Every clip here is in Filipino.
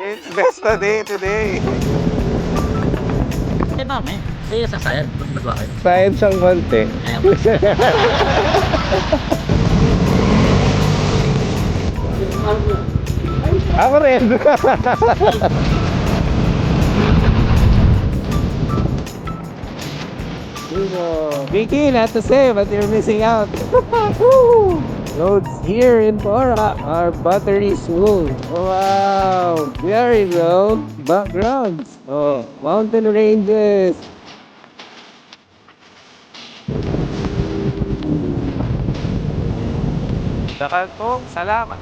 It's Besta Day today. Eh ba, may? Eh, sa sayad. Ba't kayo? Science ang konti. Ayaw. Ako rin. Vicky, not to say, but you're missing out. Roads here in Bora are buttery smooth. Wow, there you go. Backgrounds. Oh, mountain ranges. Nakatong, salamat.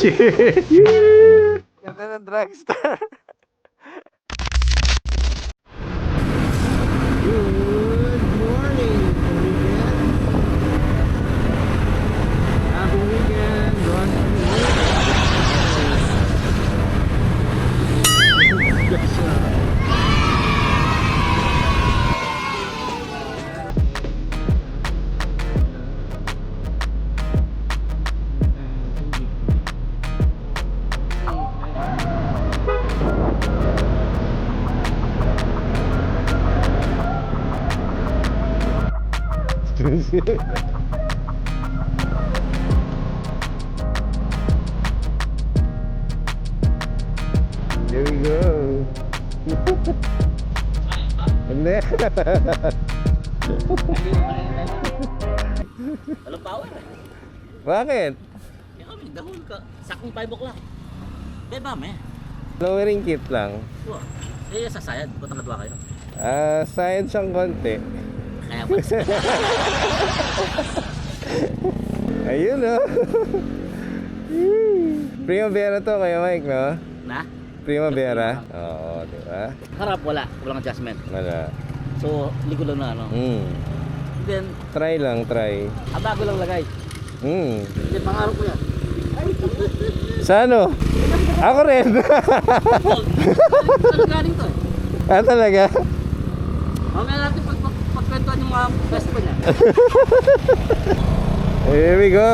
Cheers! Ganda ng dragster. Good morning, weekend. Happy weekend. Run There we go. Hindi. Walang power eh. Bakit? Eh kami, dahon ka. Sakong 5 o'clock. Eh ba, may? Lowering kit lang. Wow. Eh, sa sayad. Ba't nakadwa kayo? Science ang konti. Kaya ba? Ayun oh. Primavera to kaya Mike, no? Na? Primavera. Oo, di ba? Harap, wala. Walang adjustment. Wala. So, ligo lang na ano. Then, Try lang, try. bago lang lagay. Then, pangarap ko yan. Sa ano? Ako rin. Saan galing to eh? Ah, talaga? Mamaya natin pagkwentuhan yung mga best friend niya. Here we go.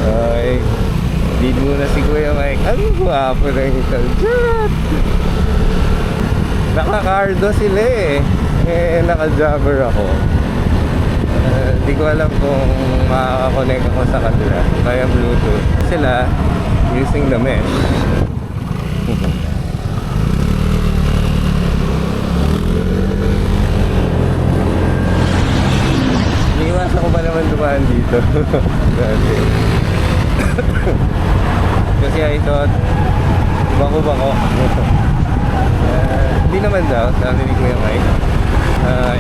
Okay. Lead muna si Kuya Mike. Ano guwapo ng ito? Naka-cardo sila eh. Naka-jobber ako. Di ko alam kung makakakonect ako sa kanila via Bluetooth. Sila using the mesh. Iniwas ako ba naman dumaan dito? Kasi I thought bako-bako. Hindi naman daw, sabi ni Kuya Mike.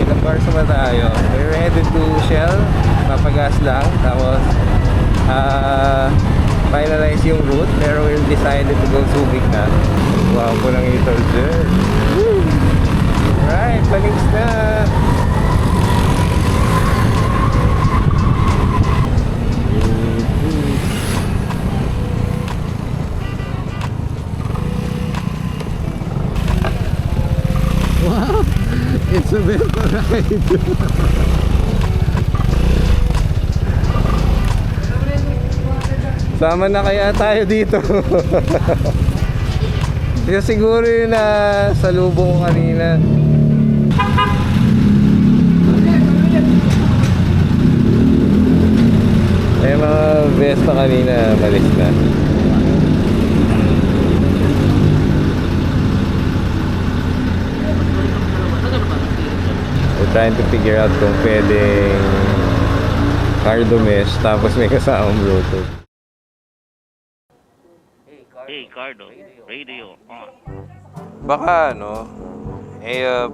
Ilang bars naman tayo. We're headed to Shell. Papagas lang. Tapos finalize yung route. Pero we decided to go Subic na. Wow po lang ito dyan. Alright, baliks na. Wow, it's a bit of a ride. Sama na kaya tayo dito. Kasi siguro yun na salubong ko kanina. Eh mga Vespa kanina, malis na. We're trying to figure out kung pwedeng cardo mesh tapos may kasamang Bluetooth. Hey, Cardo. Radio on. Baka ano,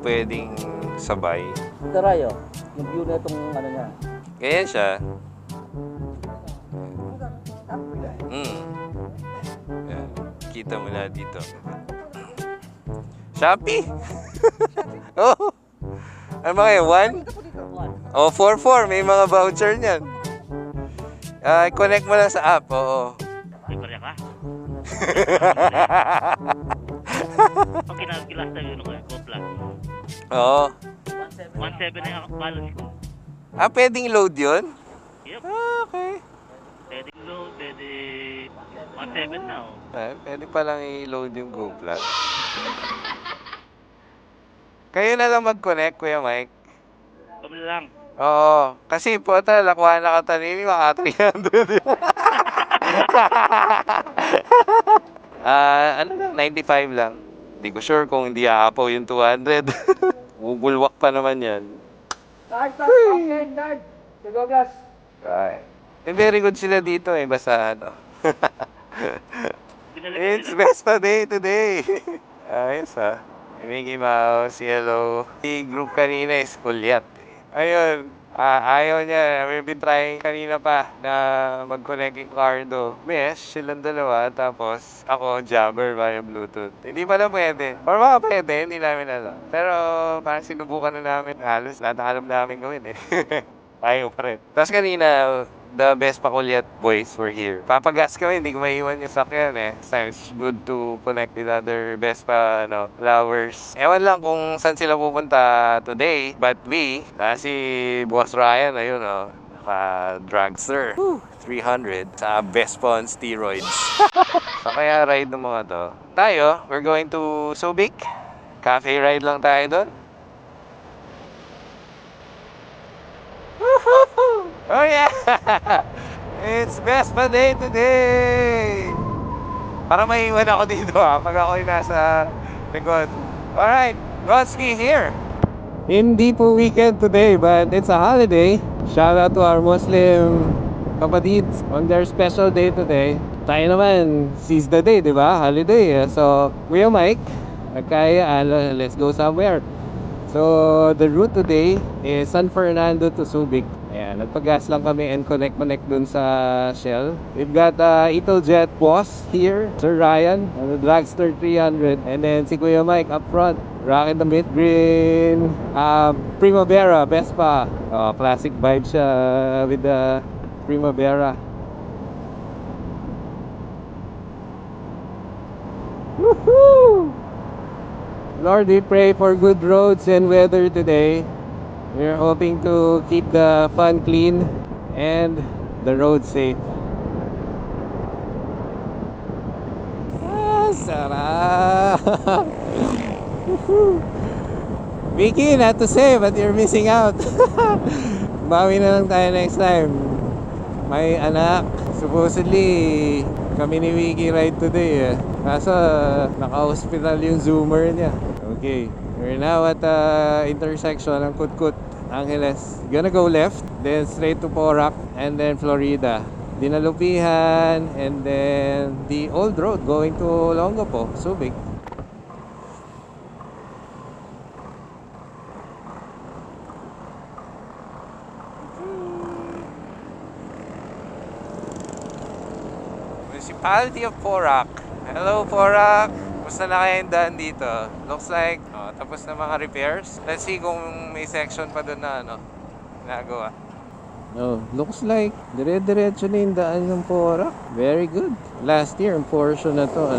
pwedeng sabay. Tarayo, yung view na itong ano niya. Ganyan siya. Yan. Kita mo na dito. Shopee? Oh. Ano ba kayo? 1? Oh, 4-4. May mga voucher niyan. Connect mo lang sa app. Oo. May barya ka? Pag kinagilas tayo yun ko, Gopla. Oo. 1.7 na yung balance ko. Pwedeng load yun? Yep. Okay. 7 na oh. Pwede palang i-load yung Go Plus. Kayo na lang mag-connect, Kuya Mike. Kami lang. Oo, kasi po nakuha na ka tanili, mga 300. Ano lang, 95 lang. Hindi ko sure kung hindi aapaw yung 200. Bubulwak pa naman yan. Right. Very good sila dito basta ano. It's Vespa Day today. Ayos Mickey Mouse, Yellow. Si group kanina is Kulyat. Ayun, ayaw niya. We've been trying kanina pa na mag-connect yung Cardo. Mesh, silang dalawa. Tapos ako, Jabber via Bluetooth. Hindi pala pwede. Or baka pwede, hindi namin alam. Pero parang sinubukan na namin. Halos lahat ng alam namin gawin Ayaw pa rin. Tapos kanina, the best Pakulyat boys were here. Papagas kami, hindi ko maiwan yung sakyan So it's good to connect with other Vespa lovers. Ewan lang kung saan sila pupunta today, but si Boss Ryan, ayun naka-dragster. 300 sa Vespa on steroids. So kaya ride ng mga to. Tayo, we're going to Subic. Cafe ride lang tayo doon. Oh yeah! It's Vespa Day today! Para maiwan ako dito pag ako'y nasa likod. Alright, Gonski here! Hindi po weekend today, but it's a holiday. Shout out to our Muslim kapatids on their special day today. Tayo naman, seize the day, di ba? Holiday. So, Kuya Mike, kaya let's go somewhere. So, the route today is San Fernando to Subic. Ayan, nagpagas lang kami and connect dun sa Shell. We've got Italjet boss here, Sir Ryan, on the Dragster 300. And then si Kuya Mike up front, rocking the mint green Primavera Vespa. Classic vibe siya with the Primavera. Woohoo! Lord, we pray for good roads and weather today. We're hoping to keep the fun clean and the road safe. Sarap! Vicky, not to say, but you're missing out. Bawi na lang tayo next time. May anak. Supposedly, kami ni Vicky ride today Kaso, naka-hospital yung Zoomer niya. Okay, we're now at intersection ng Kutkut, Angeles. Gonna go left, then straight to Porac, and then Florida. Dinalupihan, and then the old road going to Longopo, Subic. Municipality of Porac. Hello Porac! Basta na kayo yung daan dito. Looks like tapos na mga repairs. Let's see kung may section pa doon na nagawa. Looks like dire-diretso na yung daan ng Porac. Very good. Last year, ang portion na to,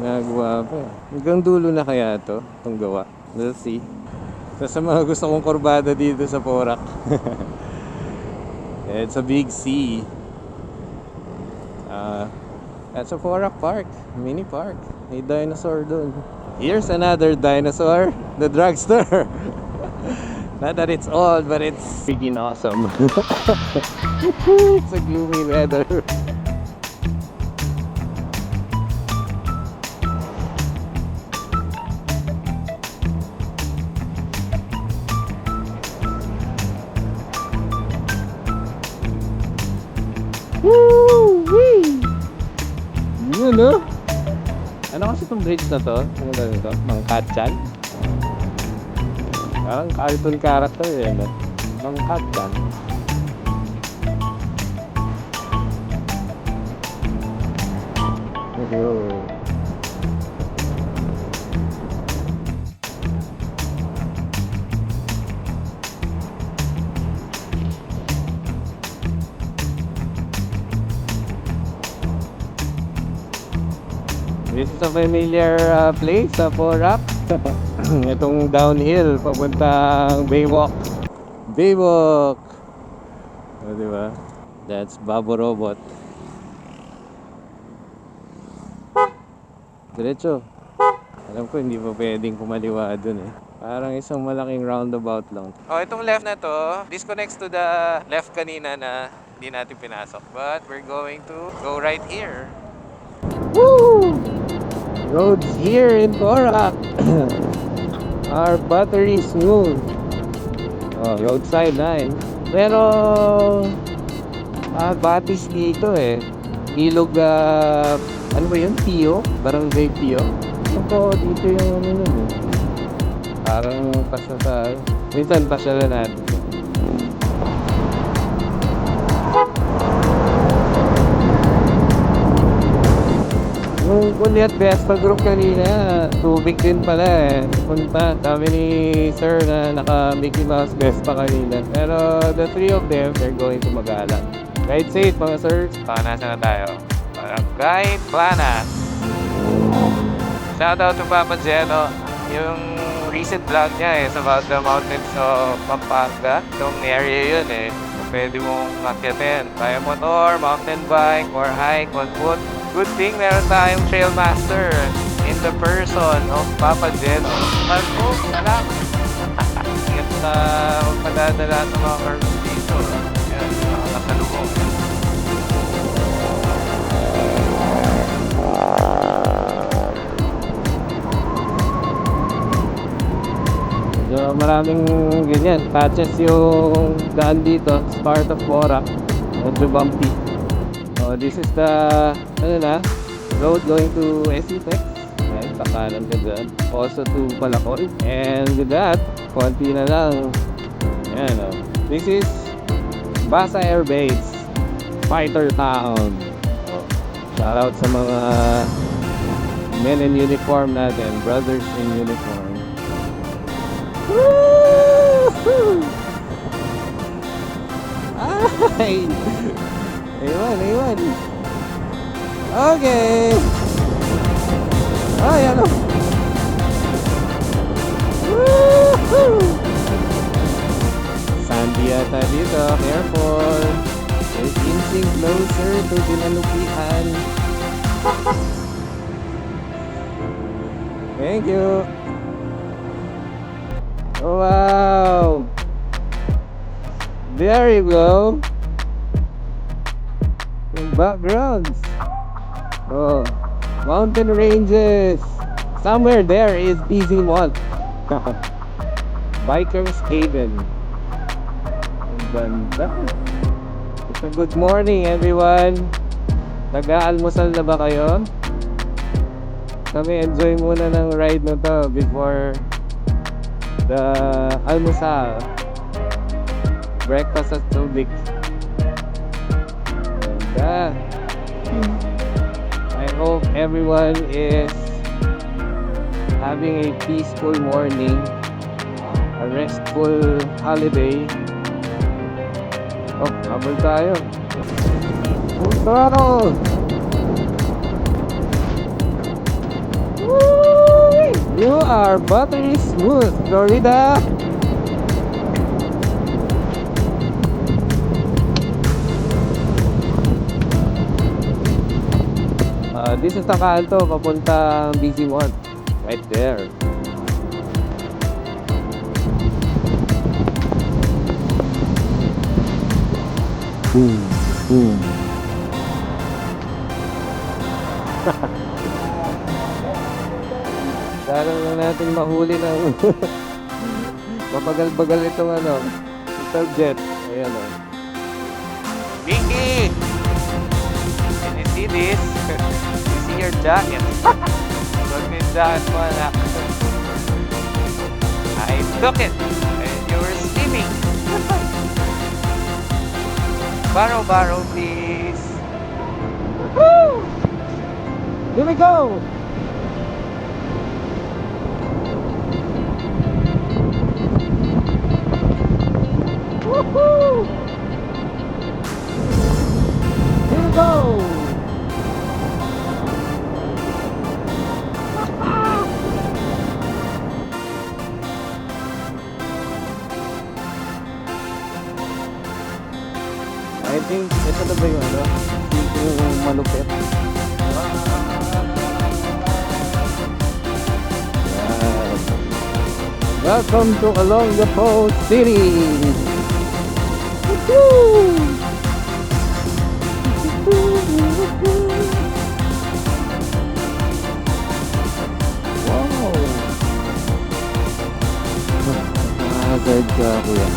nagawa pa Hanggang dulo na kaya to, itong gawa. Let's see. So, sa mga gusto kong kurbada dito sa Porac. It's a big C. That's a Porac Park, mini park. May dinosaur doon. Here's another dinosaur, the dragster. Not that it's old, but it's freaking awesome. It's a gloomy weather. Woo-wee! Yun Ano kasi itong bridge na to? Ano ba ito? Mangkatchan? Parang cartoon character Mangkatchan. This is a familiar place sa Porac. Itong downhill papuntang Baywalk. Baywalk! Diba? That's Babo Robot. Diretso. Alam ko hindi pa pwedeng kumaliwa dun eh. Parang isang malaking roundabout lang. Oh, itong left na to, disconnects to the left kanina na hindi natin pinasok. But we're going to go right here. Woo! Roads here in Porac are buttery smooth. Oh, roadside na eh. Pero batis dito eh. Ilog, ano ba yun? Pio? Barangay Pio? Ito, dito yung ano nun eh. Parang pasya sa... Minsan pasya na natin. Yung Kulyat Vespa Group kanina, tubig din pala eh. Punta, sabi ni Sir na naka Mickey Mouse Vespa kanina. Pero the three of them, they're going to Magalang. Ride safe mga sirs. Nasa na tayo? Barangay Planas. Shoutout to Papa Jeno. Yung recent vlog niya is about the mountains of Pampanga. Itong area yun eh. Pwede mong akyatin. Via motor, mountain bike, or hike on foot. Good thing meron tayong trail master in the person of Papa Jeno. Marco, alam. Ingat na magpadadala sa mga carbs dito. Yan, nakasalubong. So, maraming ganyan. Patches yung daan dito. It's part of Porac. Medyo bumpy. So, this is the road going to SETEX. Right, pakanan ka dyan. Also to Palacol. And with that, konti na lang. Ayan, this is Basa Air Base. Fighter Town. Shout out sa mga men in uniform natin. Brothers in uniform. Woo! Ay! Ayun. Okay! Ay, ano? Woo! Sandy yata dito. Careful! We're inching closer to Dinalupian. Thank you! Wow! There you go! Yung backgrounds. Oh, mountain ranges. Somewhere there is BZ Mall. Bikers Haven. Ang ganda. So, good morning everyone. Nag-aalmusal na ba kayo? Kami enjoy muna ng ride na to before the almusal. Breakfast at Subic. And I hope everyone is having a peaceful morning, a restful holiday. Oh, habol tayo. Throttle! Woo! You are buttery smooth, Florida. This is the kanto papuntang BC1. Right there. Boom, boom. Sana na natin mahuli ng mapagal-bagal itong jet. Ayan o. Vicky! Can you see this? You see your jacket? Look at that one. I took it and you were sleeping. Borrow, please. Woo! Here we go! Woohoo! Here we go! I think ito na ba yung yung malupit? Welcome to Olongapo City! Woo! Wow! Nakakagad ka, kuya.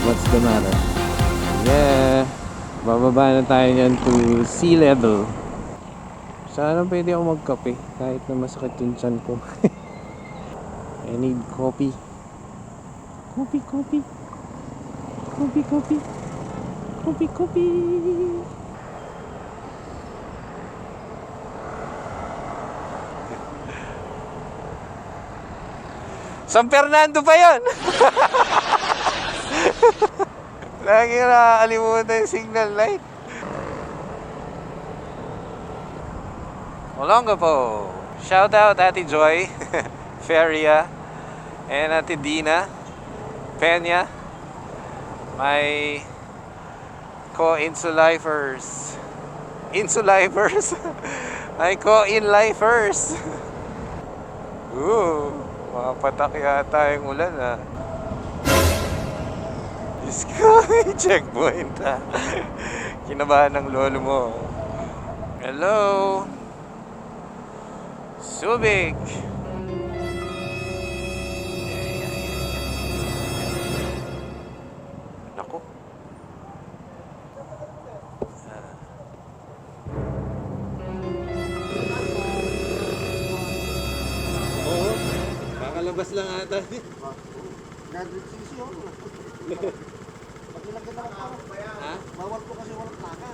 What's the matter? Yeah! Bababa na tayo niyan to sea level. Sana pwede ako magkape kahit na masakit yung tiyan ko. I need coffee. Coffee, coffee. Coffee, coffee. Coffee, coffee. San Fernando pa yun! Lagi nakakalimutan yung signal light. Olongapo. Shout out Ate Joy, Feria, and Ate Dina, Peña, my co-insulifers. Insulifers? My co-inlifers. Ooh, mga patak yata yung ulan ah. Diyos ko, checkpoint ah. Kinabahan ng lolo mo. Hello? Subic! Naku. Oo, kakalabas lang ata. Graduate sisi ako. Pag ilagay na ako, Ha? bawal po kasi walang plaka.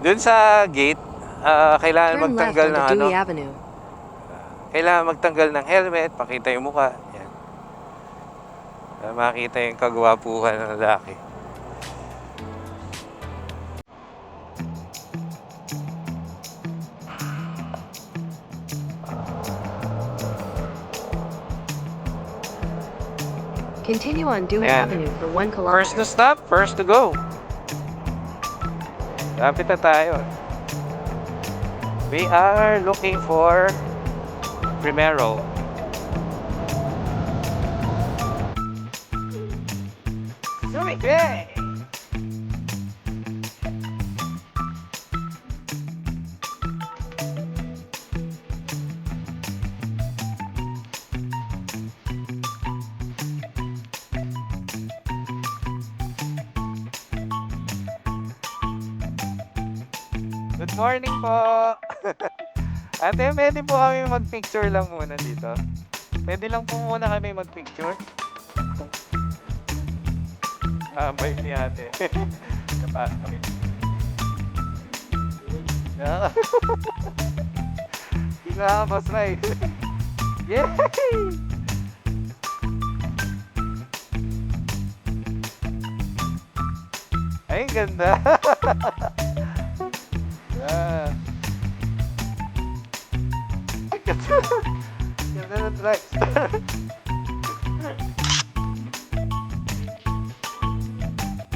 Doon sa gate, kailangan Turn left magtanggal ng onto ano. Dewey Avenue. Kailangan magtanggal ng helmet, pakita yung mukha. Yan. Para makita yung kagwapuhan ng lalaki. Continue on Dewey Ayan. Avenue for 1 First to kilometer. stop, first to go. Lapit na tayo. We are looking for Primero. Hey! Good morning po! Ate, pwede po kami mag-picture lang muna dito. Pwede lang po muna kami mag-picture. Bye ni ate. Kapasok. Kinakabas na eh. Yay! Ay, ganda! Yeah. Ganda ng dragster.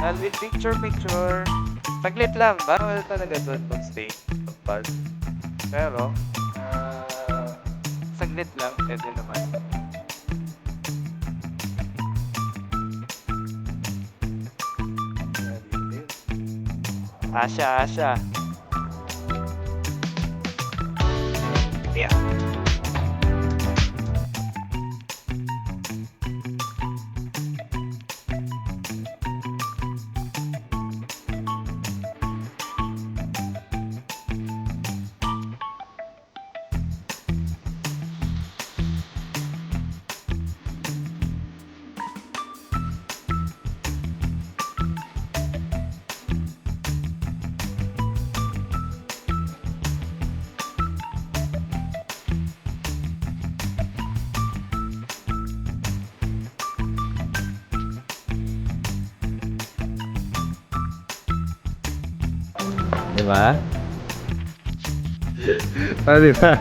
I'll be picture. Saglit lang, bawal talaga doon mag-stay. Pag pero, saglit lang, pwede naman. Asya. Yeah. Diba? Oh, diba?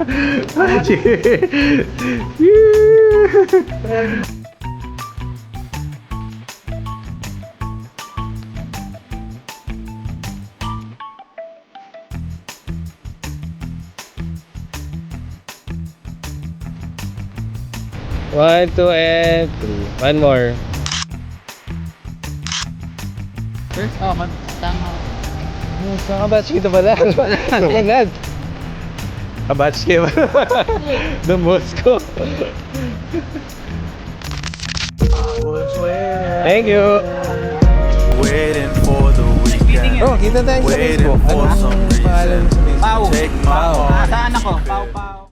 1, 2, and 3. One more. Tama. Saan ka batch kita pala? Agad. Kabatch kita pala. Dumos ko. Thank you. Waiting for the weekend. Oh, kita tayo sa Waiting Facebook. for Ano some ang pangalan mo sa Facebook? Pau. Take my heart. Saan ako? Pau.